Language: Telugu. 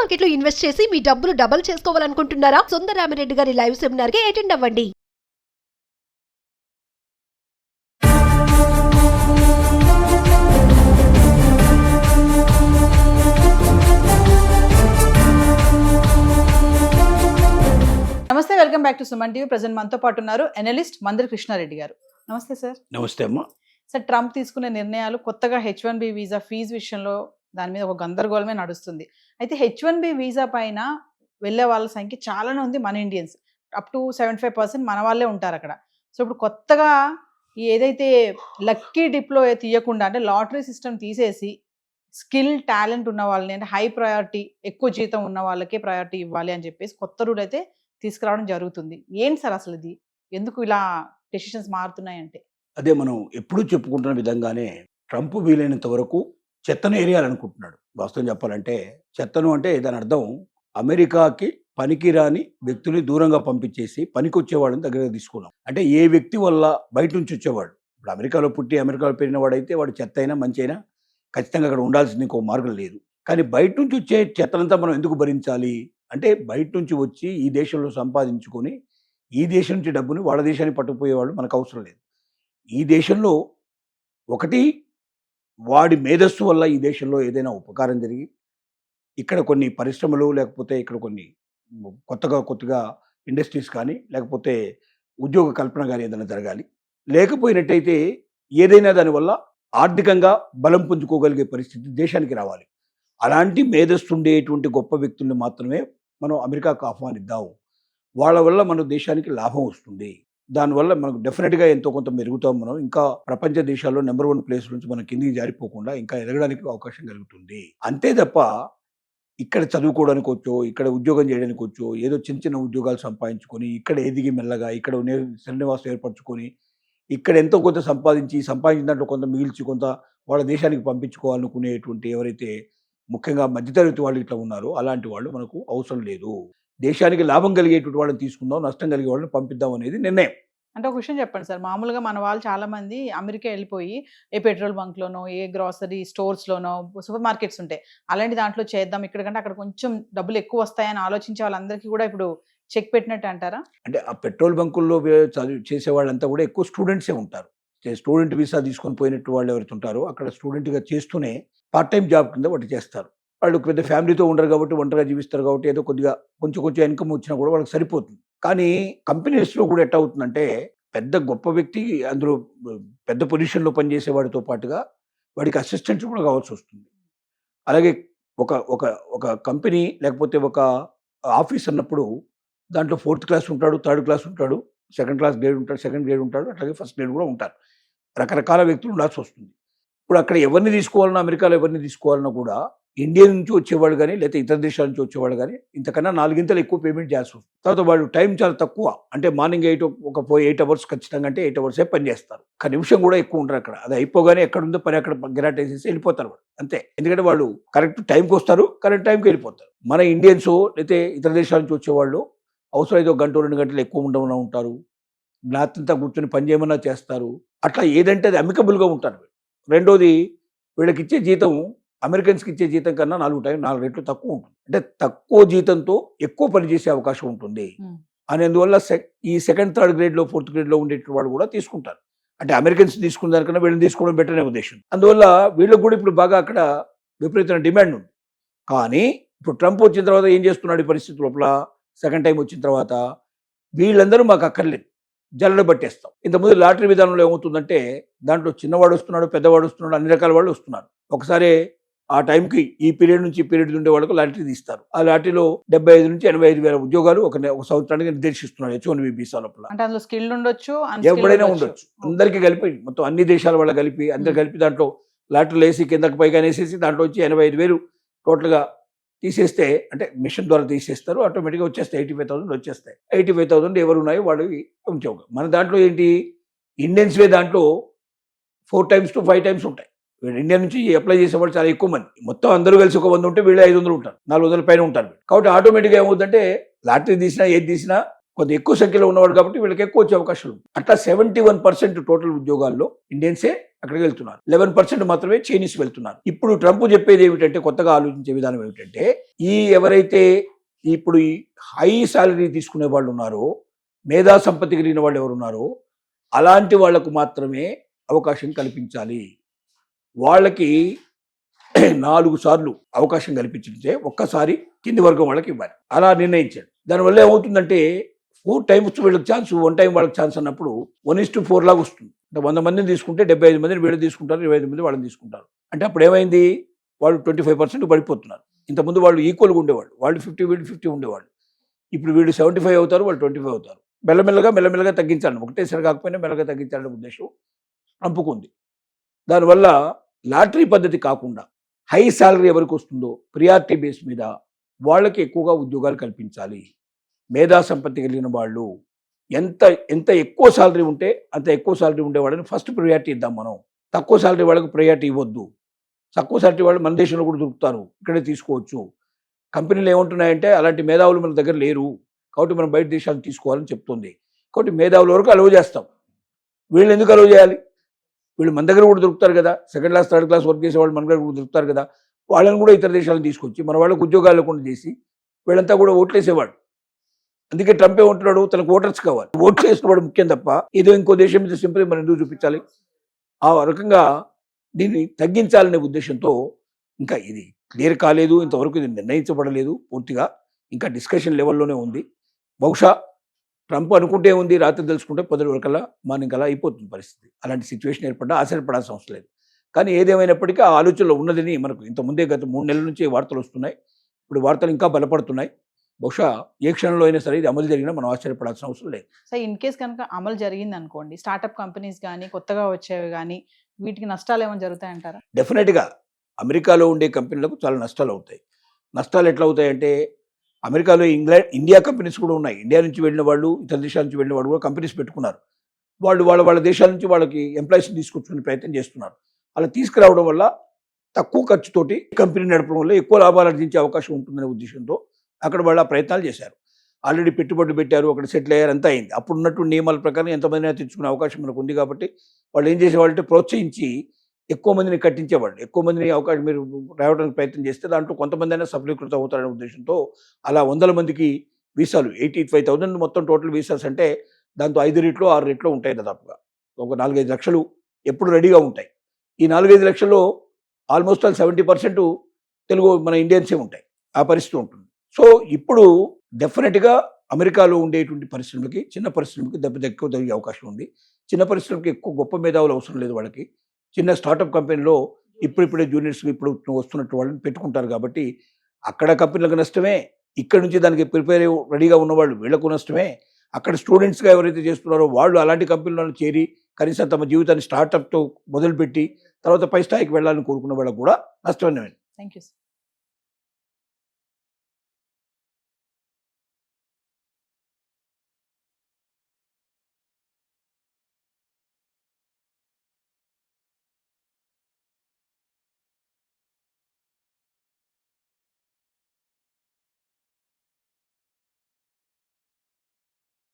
మార్కెట్ లో ఇన్వెస్ట్ చేసి మీ డబ్బులు డబుల్ చేసుకోవాలనుకుంటున్నారా? సుందరరామిరెడ్డి గారి లైవ్ సెమినార్ కి అటెండ్ అవ్వండి. నమస్తే, welcome back to Suman TV. Present మనతో పాటు ఉన్నారు ఎనలిస్ట్ మందరి కృష్ణారెడ్డి గారు. నమస్తే సార్. నమస్తే అమ్మా. సార్, ట్రంప్ తీసుకునే నిర్ణయాలు, కొత్తగా H1B వీసా ఫీజు విషయంలో దాని మీద ఒక గందరగోళమే నడుస్తుంది. అయితే H1B వీసా పైన వెళ్ళే వాళ్ళ సంఖ్య చాలానే ఉంది. మన ఇండియన్స్ అప్ టు 75% మన వాళ్ళే ఉంటారు అక్కడ. సో ఇప్పుడు కొత్తగా ఏదైతే లక్కీ డిప్లో తీయకుండా, అంటే లాటరీ సిస్టమ్ తీసేసి స్కిల్ టాలెంట్ ఉన్న వాళ్ళని, అంటే హై ప్రయారిటీ, ఎక్కువ జీతం ఉన్న వాళ్ళకే ప్రయారిటీ ఇవ్వాలి అని చెప్పేసి కొత్త రూల్ అయితే తీసుకురావడం జరుగుతుంది. ఏంటి సార్ అసలు ఇది? ఎందుకు ఇలా డెసిషన్స్ మారుతున్నాయంటే? అదే మనం ఎప్పుడూ చెప్పుకుంటున్న విధంగానే ట్రంప్ వీలైనంత వరకు చెత్తను ఏరియాలనుకుంటున్నాడు. వాస్తవం చెప్పాలంటే చెత్తను అంటే దాని అర్థం అమెరికాకి పనికిరాని వ్యక్తుల్ని దూరంగా పంపించేసి పనికి వచ్చేవాళ్ళని దగ్గర తీసుకున్నాం. అంటే ఏ వ్యక్తి వల్ల బయట నుంచి వచ్చేవాడు, ఇప్పుడు అమెరికాలో పుట్టి అమెరికాలో పెరిగిన వాడైతే వాడు చెత్త అయినా మంచి అయినా ఖచ్చితంగా అక్కడ ఉండాల్సింది ఇంకో మార్గం లేదు. కానీ బయట నుంచి వచ్చే చెత్తనంతా మనం ఎందుకు భరించాలి అంటే, బయట నుంచి వచ్చి ఈ దేశంలో సంపాదించుకొని ఈ దేశం నుంచి డబ్బుని వాళ్ళ దేశానికి పట్టుకుపోయేవాళ్ళు మనకు అవసరం లేదు. ఈ దేశంలో ఒకటి వాడి మేధస్సు వల్ల ఈ దేశంలో ఏదైనా ఉపకారం జరిగి ఇక్కడ కొన్ని పరిశ్రమలు, లేకపోతే ఇక్కడ కొన్ని కొత్తగా ఇండస్ట్రీస్ కానీ, లేకపోతే ఉద్యోగ కల్పన కానీ ఏదైనా జరగాలి. లేకపోయినట్టయితే ఏదైనా దానివల్ల ఆర్థికంగా బలం పుంజుకోగలిగే పరిస్థితి దేశానికి రావాలి. అలాంటి మేధస్సు ఉండేటువంటి గొప్ప వ్యక్తుల్ని మాత్రమే మనం అమెరికాకు ఆహ్వానిద్దాం. వాళ్ళ వల్ల మన దేశానికి లాభం వస్తుంది. దానివల్ల మనకు డెఫినెట్గా ఎంతో కొంత మెరుగుతాం. మనం ఇంకా ప్రపంచ దేశాల్లో నెంబర్ 1 ప్లేస్ నుంచి మనం కిందికి జారిపోకుండా ఇంకా ఎదగడానికి అవకాశం కలుగుతుంది. అంతే తప్ప ఇక్కడ చదువుకోవడానికి వచ్చో, ఇక్కడ ఉద్యోగం చేయడానికి వచ్చో, ఏదో చిన్న చిన్న ఉద్యోగాలు సంపాదించుకొని ఇక్కడ ఎదిగి మెల్లగా ఇక్కడ శ్రీనివాసం ఏర్పరచుకొని ఇక్కడ ఎంతో కొంత సంపాదించిన దాంట్లో కొంత మిగిల్చి కొంత వాళ్ళ దేశానికి పంపించుకోవాలనుకునేటువంటి ఎవరైతే ముఖ్యంగా మధ్యతరగతి వాళ్ళు ఇట్లా ఉన్నారో అలాంటి వాళ్ళు మనకు అవసరం లేదు. దేశానికి లాభం కలిగేటువంటి వాళ్ళని తీసుకుందాం, నష్టం కలిగే వాళ్ళని పంపిద్దాం అనేది నిర్ణయం. అంటే ఒక విషయం చెప్పండి సార్, మామూలుగా మన వాళ్ళు చాలా మంది అమెరికా వెళ్ళిపోయి ఏ పెట్రోల్ బంక్లోనో, ఏ గ్రాసరీ స్టోర్స్లోనో, సూపర్ మార్కెట్స్ ఉంటాయి, అలాంటి దాంట్లో చేద్దాం, ఇక్కడికంటే అక్కడ కొంచెం డబ్బులు ఎక్కువ వస్తాయని ఆలోచించే వాళ్ళందరికీ కూడా ఇప్పుడు చెక్ పెట్టినట్టు అంటారా? అంటే ఆ పెట్రోల్ బంకుల్లో చేసే వాళ్ళంతా కూడా ఎక్కువ స్టూడెంట్సే ఉంటారు. స్టూడెంట్ వీసా తీసుకొని పోయినట్టు వాళ్ళు ఎవరైతే ఉంటారో అక్కడ స్టూడెంట్గా చేస్తూనే పార్ట్ టైం జాబ్ కింద వాటి చేస్తారు. వాళ్ళు పెద్ద ఫ్యామిలీతో ఉండరు కాబట్టి, ఒంటరిగా జీవిస్తారు కాబట్టి ఏదో కొద్దిగా కొంచెం ఇన్కమ్ వచ్చినా కూడా వాళ్ళకి సరిపోతుంది. కానీ కంపెనీస్లో కూడా ఎట్లా అవుతుందంటే, పెద్ద గొప్ప వ్యక్తి అందులో పెద్ద పొజిషన్లో పనిచేసే వాడితో పాటుగా వాడికి అసిస్టెంట్స్ కూడా కావాల్సి వస్తుంది. అలాగే ఒక ఒక ఒక కంపెనీ లేకపోతే ఒక ఆఫీస్ అన్నప్పుడు దాంట్లో 4th క్లాస్ ఉంటాడు, 3rd క్లాస్ ఉంటాడు, 2nd క్లాస్ గ్రేడ్ ఉంటాడు, 2nd గ్రేడ్ ఉంటాడు, అట్లాగే 1st గ్రేడ్ కూడా ఉంటారు. రకరకాల వ్యక్తులు ఉండాల్సి వస్తుంది. ఇప్పుడు అక్కడ ఎవరిని తీసుకోవాలన్నా, అమెరికాలో ఎవరిని తీసుకోవాలన్నా కూడా ఇండియా నుంచి వచ్చేవాడు కానీ, లేకపోతే ఇతర దేశాల నుంచి వచ్చేవాడు కానీ ఇంతకన్నా 4 ఇంతలు ఎక్కువ పేమెంట్ చేయాల్సి వస్తుంది. తర్వాత వాళ్ళు టైం చాలా తక్కువ, అంటే మార్నింగ్ 8 అవర్స్ ఖచ్చితంగా, అంటే 8 అవర్సే పని చేస్తారు. ఒక నిమిషం కూడా ఎక్కువ ఉంటారు అక్కడ. అది అయిపోగానే ఎక్కడుందో పని అక్కడ గిరాట్ వేసేసి వెళ్ళిపోతారు వాళ్ళు, అంతే. ఎందుకంటే వాళ్ళు కరెక్ట్ టైంకి వస్తారు, కరెక్ట్ టైంకి వెళ్ళిపోతారు. మన ఇండియన్స్ లేకపోతే ఇతర దేశాల నుంచి వచ్చేవాళ్ళు అవసరమైతే 1 గంట 2 గంటలు ఎక్కువ ఉండమన్నా ఉంటారు, రాత్రంతా కూర్చొని పని చేయమన్నా చేస్తారు. అట్లా ఏదంటే అది అమికబుల్గా ఉంటారు. రెండోది, వీళ్ళకి ఇచ్చే జీతం అమెరికన్స్కి ఇచ్చే జీతం కన్నా 4 రెట్లు తక్కువ ఉంటుంది. అంటే తక్కువ జీతంతో ఎక్కువ పని చేసే అవకాశం ఉంటుంది. అనేందువల్ల ఈ 2nd 3rd గ్రేడ్లో 4th గ్రేడ్లో ఉండే వాళ్ళు కూడా తీసుకుంటారు. అంటే అమెరికన్స్ తీసుకున్న దానికన్నా వీళ్ళని తీసుకోవడం బెటర్ అనే ఉద్దేశం. అందువల్ల వీళ్ళకి కూడా ఇప్పుడు బాగా అక్కడ విపరీతమైన డిమాండ్ ఉంది. కానీ ఇప్పుడు ట్రంప్ వచ్చిన తర్వాత ఏం చేస్తున్నాడు ఈ పరిస్థితి లోపల, 2nd టైం వచ్చిన తర్వాత వీళ్ళందరూ మాకు అక్కర్లేదు, జల్లెడ పట్టేస్తాం. ఇంతకుముందు లాటరీ విధానంలో ఏమవుతుందంటే, దాంట్లో చిన్నవాడు వస్తున్నాడు, పెద్దవాడు వస్తున్నాడు, అన్ని రకాల వాళ్ళు వస్తున్నారు. ఒకసారి ఆ టైంకి ఈ పీరియడ్ నుంచి ఈ పీరియడ్ ఉండే వాళ్ళకు లాటరీ తీస్తారు. ఆ లాటరీలో 75 నుంచి 85 వేల ఉద్యోగాలు ఒక సంవత్సరానికి నిర్దేశిస్తున్నాడు H1B వీసా లోపల. అంటే అందులో స్కిల్డ్ ఉండొచ్చు, ఎవరైనా ఉండొచ్చు, అందరికీ కలిపి మొత్తం అన్ని దేశాల వాళ్ళ కలిపి అందరు కలిపి దాంట్లో లాటరీలు వేసి కిందకి పైగా వేసేసి దాంట్లో వచ్చి 85,000 టోటల్గా తీసేస్తే, అంటే మిషన్ ద్వారా తీసేస్తారు, ఆటోమేటిక్గా వచ్చేస్తాయి 85,000 వచ్చేస్తాయి. 85,000 ఎవరు ఉన్నాయో వాళ్ళు ఉంచావు. మన దాంట్లో ఏంటి, ఇండియన్స్వే దాంట్లో 4 times to 5 times ఉంటాయి. ఇండియా నుంచి అప్లై చేసేవాళ్ళు చాలా ఎక్కువ మంది. మొత్తం అందరూ కలిసి ఒక 100 ఉంటే వీళ్ళు 500 ఉంటారు, 400 పైన ఉంటారు. కాబట్టి ఆటోమేటిక్గా ఏమవుతుందంటే, లాటరీ తీసినా ఏది తీసినా కొంత ఎక్కువ సంఖ్యలో ఉన్నవాడు కాబట్టి వీళ్ళకి ఎక్కువ వచ్చే అవకాశాలు. అట్లా 71% టోటల్ ఉద్యోగాల్లో ఇండియన్సే అక్కడికి వెళ్తున్నారు. 11% మాత్రమే చైనీస్ వెళ్తున్నారు. ఇప్పుడు ట్రంప్ చెప్పేది ఏమిటంటే, కొత్తగా ఆలోచించే విధానం ఏమిటంటే, ఎవరైతే ఇప్పుడు ఈ హై సాలరీ తీసుకునే వాళ్ళు ఉన్నారో, మేధా సంపత్తి కలిగిన వాళ్ళు ఎవరు ఉన్నారో అలాంటి వాళ్లకు మాత్రమే అవకాశం కల్పించాలి. వాళ్ళకి 4 సార్లు అవకాశం కల్పించితే ఒక్కసారి కింది వర్గం వాళ్ళకి ఇవ్వాలి. అలా నిర్ణయించాడు. దానివల్ల ఏమవుతుందంటే 4 times వీళ్ళకి ఛాన్స్, 1 time వాళ్ళకి ఛాన్స్ అన్నప్పుడు 1:4 లాగా వస్తుంది. అంటే 100 మందిని తీసుకుంటే 75 మందిని వీళ్ళు తీసుకుంటారు, 25 మంది వాళ్ళని తీసుకుంటారు. అంటే అప్పుడు ఏమైంది, వాళ్ళు 25% పడిపోతున్నారు. ఇంతకుముందు వాళ్ళు ఈక్వల్గా ఉండేవాళ్ళు, వాళ్ళు 50 వీళ్ళు 50 ఉండేవాళ్ళు. ఇప్పుడు వీళ్ళు 75 అవుతారు, వాళ్ళు 25 అవుతారు. మెల్లమెల్లగా తగ్గించాలని, ఒకటేసారి కాకపోయినా మెల్లగా తగ్గించాలనే ఉద్దేశం ట్రంప్కు ఉంది. దానివల్ల లాటరీ పద్ధతి కాకుండా హై సాలరీ ఎవరికి వస్తుందో ప్రియారిటీ బేస్ మీద వాళ్ళకి ఎక్కువగా ఉద్యోగాలు కల్పించాలి. మేధా సంపత్తి కలిగిన వాళ్ళు ఎంత ఎక్కువ సాలరీ ఉంటే అంత ఎక్కువ సాలరీ ఉండేవాళ్ళని ఫస్ట్ ప్రియారిటీ ఇద్దాం మనం. తక్కువ సాలరీ వాళ్ళకి ప్రియారిటీ ఇవ్వద్దు. తక్కువ సాలరీ వాళ్ళు మన దేశంలో కూడా దొరుకుతారు, ఇక్కడే తీసుకోవచ్చు. కంపెనీలు ఏమంటున్నాయంటే అలాంటి మేధావులు మన దగ్గర లేరు కాబట్టి మనం బయట దేశాలు తీసుకోవాలని చెప్తుంది. కాబట్టి మేధావుల వరకు అలవ్ చేస్తాం. వీళ్ళు ఎందుకు అలవ్ చేయాలి? వీళ్ళు మన దగ్గర కూడా దొరుకుతారు కదా, 2nd class 3rd class work చేసే వాళ్ళు మన దగ్గర కూడా దొరుకుతారు కదా. వాళ్ళని కూడా ఇతర దేశాలను తీసుకొచ్చి మన వాళ్ళకు ఉద్యోగాలు లేకుండా చేసి వీళ్ళంతా కూడా ఓట్లేసేవాడు. అందుకే ట్రంప్ ఏమంటున్నాడు, తనకు ఓటర్స్ కావాలి, ఓట్ చేసిన వాడు ముఖ్యం తప్ప ఏదో ఇంకో దేశం మీద సింపుల్ మనం ఎందుకు చూపించాలి. ఆ రకంగా దీన్ని తగ్గించాలనే ఉద్దేశంతో ఇంకా ఇది క్లియర్ కాలేదు, ఇంతవరకు ఇది నిర్ణయించబడలేదు పూర్తిగా, ఇంకా డిస్కషన్ లెవెల్లోనే ఉంది. బహుశా ట్రంప్ అనుకుంటే ఉంది, రాత్రి తెలుసుకుంటే 10 వరకల్లా మార్నింగ్ అలా అయిపోతుంది పరిస్థితి. అలాంటి సిచ్యువేషన్ ఏర్పడ్డా ఆశ్చర్యపడాల్సిన అవసరం లేదు. కానీ ఏదేమైనప్పటికీ ఆ ఆలోచనలో ఉన్నదని మనకు ఇంతకుముందే గత 3 నెలల నుంచి వార్తలు వస్తున్నాయి. ఇప్పుడు వార్తలు ఇంకా బలపడుతున్నాయి. బహుశా ఏ క్షణంలో అయినా సరే ఇది అమలు జరిగినా మనం ఆశ్చర్యపడాల్సిన అవసరం లేదు. సో ఇన్ కేస్ కనుక అమలు జరిగింది అనుకోండి, స్టార్టప్ కంపెనీస్ కానీ కొత్తగా వచ్చేవి కానీ వీటికి నష్టాలు ఏమైనా జరుగుతాయంటారా? డెఫినెట్గా అమెరికాలో ఉండే కంపెనీలకు చాలా నష్టాలు అవుతాయి. నష్టాలు ఎట్లా అవుతాయంటే, అమెరికాలో ఇండియా కంపెనీస్ కూడా ఉన్నాయి. ఇండియా నుంచి వెళ్ళిన వాళ్ళు, ఇతర దేశాల నుంచి వెళ్ళిన వాళ్ళు కూడా కంపెనీస్ పెట్టుకున్నారు. వాళ్ళ దేశాల నుంచి వాళ్ళకి ఎంప్లాయీస్ని తీసుకొచ్చుకునే ప్రయత్నం చేస్తున్నారు. అలా తీసుకురావడం వల్ల తక్కువ ఖర్చుతోటి కంపెనీ నడపడం వల్ల ఎక్కువ లాభాలు ఆర్జించే అవకాశం ఉంటుందనే ఉద్దేశంతో అక్కడ వాళ్ళు ఆ ప్రయత్నాలు చేశారు. ఆల్రెడీ పెట్టుబడులు పెట్టారు, అక్కడ సెటిల్ అయ్యారు, అంతా అయింది. అప్పుడు ఉన్నటువంటి నియమాల ప్రకారం ఎంతమందిని తెచ్చుకునే అవకాశం మనకు ఉంది కాబట్టి వాళ్ళు ఏం చేసేవాళ్ళంటే ప్రోత్సహించి ఎక్కువ మందిని కట్టించేవాళ్ళు. ఎక్కువ మందిని అవకాశం మీరు రావడానికి ప్రయత్నం చేస్తే దాంట్లో కొంతమంది అయినా సఫలీకృతం అవుతారనే ఉద్దేశంతో అలా 100 మందికి వీసాలు 85,000 మొత్తం టోటల్ వీసాస్ అంటే దాంతో 5 రెట్లు 6 రెట్లు ఉంటాయి దాదాపుగా. ఒక 4-5 లక్షలు ఎప్పుడు రెడీగా ఉంటాయి. ఈ 4-5 లక్షల్లో ఆల్మోస్ట్ 70% తెలుగు మన ఇండియన్సే ఉంటాయి. ఆ పరిస్థితి ఉంటుంది. సో ఇప్పుడు డెఫినెట్గా అమెరికాలో ఉండేటువంటి పరిశ్రమలకి, చిన్న పరిశ్రమలకి దెబ్బ ఎక్కువ జరిగే అవకాశం ఉంది. చిన్న పరిశ్రమకి ఎక్కువ గొప్ప మేధావులు అవసరం లేదు. వాళ్ళకి చిన్న స్టార్టప్ కంపెనీలో ఇప్పుడిప్పుడే జూనియర్స్ ఇప్పుడు వస్తున్నట్టు వాళ్ళని పెట్టుకుంటారు కాబట్టి అక్కడ కంపెనీలకు నష్టమే, ఇక్కడ నుంచి దానికి ప్రిపేర్ రెడీగా ఉన్నవాళ్ళు వీళ్ళకు నష్టమే. అక్కడ స్టూడెంట్స్గా ఎవరైతే చేస్తున్నారో వాళ్ళు అలాంటి కంపెనీలను చేరి కనీసం తమ జీవితాన్ని స్టార్టప్తో మొదలుపెట్టి తర్వాత పై స్థాయికి వెళ్ళాలని కోరుకున్న వాళ్ళకు కూడా నష్టమే. Thank you.